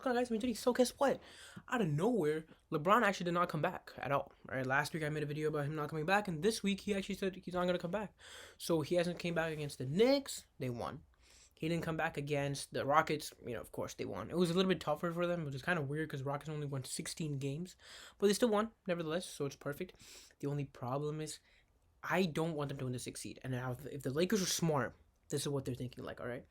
going on, guys? I'm Jenny. So guess what? Out of nowhere, LeBron actually did not come back at all. Right? Last week I made a video about him not coming back, and this week he actually said he's not gonna come back. So he hasn't came back against the Knicks. They won. He didn't come back against the Rockets. Of course they won. It was a little bit tougher for them, which is kind of weird because Rockets only won 16 games, but they still won nevertheless. So it's perfect. The only problem is I don't want them to win the sixth seed. And now if the Lakers are smart, this is what they're thinking. Like, all right,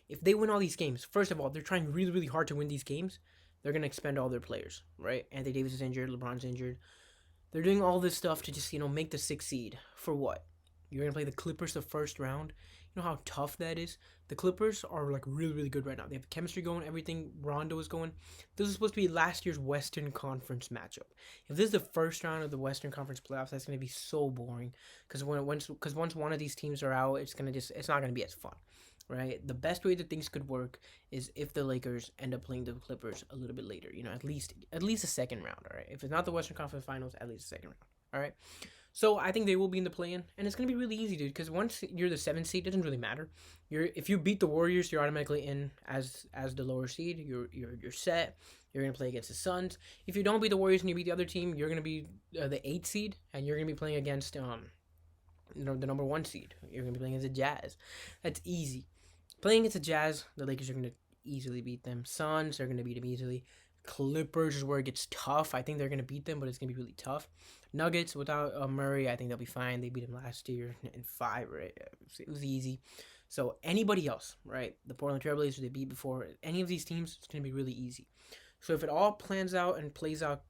if they win all these games, first of all, they're trying really, really hard to win these games. They're gonna expend all their players, right? Anthony Davis is injured, LeBron's injured. They're doing all this stuff to just make the sixth seed. For what? You're gonna play the Clippers the first round. You know how tough that is. The Clippers are like really, really good right now. They have chemistry going, everything. Rondo is going. This is supposed to be last year's Western Conference matchup. If this is the first round of the Western Conference playoffs, that's gonna be so boring. Because once one of these teams are out, it's not gonna be as fun, right? The best way that things could work is if the Lakers end up playing the Clippers a little bit later. At least a second round. All right. If it's not the Western Conference Finals, at least a second round. All right. So I think they will be in the play-in, and it's gonna be really easy, dude. Because once you're the seventh seed, it doesn't really matter. If you beat the Warriors, you're automatically in as the lower seed. You're set. You're gonna play against the Suns. If you don't beat the Warriors and you beat the other team, you're gonna be the eighth seed, and you're gonna be playing against the number one seed. You're gonna be playing against the Jazz. That's easy. Playing against the Jazz, the Lakers are gonna easily beat them. Suns, they're gonna beat them easily. Clippers is where it gets tough. I think they're going to beat them, but it's going to be really tough. Nuggets, without Murray, I think they'll be fine. They beat them last year in 5, right? It was easy. So anybody else, right? The Portland Trailblazers, they beat before. Any of these teams, it's going to be really easy. So if it all plans out and plays out,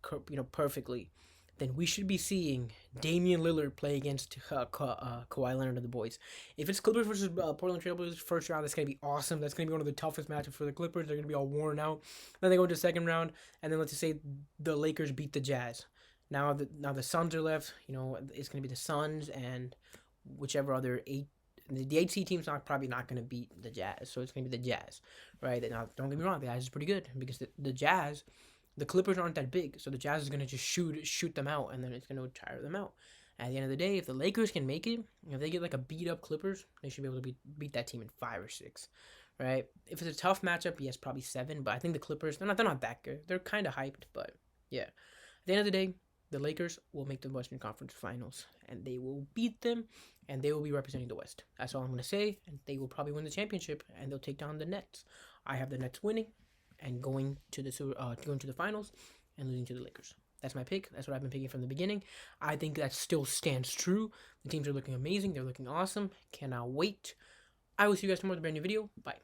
perfectly, then we should be seeing Damian Lillard play against Kawhi Leonard and the boys. If it's Clippers versus Portland Trailblazers first round, that's going to be awesome. That's going to be one of the toughest matchups for the Clippers. They're going to be all worn out. Then they go into the second round, and then let's just say the Lakers beat the Jazz. Now the Suns are left. It's going to be the Suns and whichever other the 8 seed team's probably not going to beat the Jazz. So it's going to be the Jazz, right? Now, don't get me wrong, the Jazz is pretty good because the Jazz, the Clippers aren't that big, so the Jazz is going to just shoot them out, and then it's going to tire them out. At the end of the day, if the Lakers can make it, if they get like a beat-up Clippers, they should be able to beat that team in 5 or 6, right? If it's a tough matchup, yes, probably 7, but I think the Clippers, they're not that good. They're kind of hyped, but yeah. At the end of the day, the Lakers will make the Western Conference Finals, and they will beat them, and they will be representing the West. That's all I'm going to say, and they will probably win the championship, and they'll take down the Nets. I have the Nets winning and going to the finals and losing to the Lakers. That's my pick. That's what I've been picking from the beginning. I think that still stands true. The teams are looking amazing. They're looking awesome. Cannot wait. I will see you guys tomorrow with a brand new video. Bye.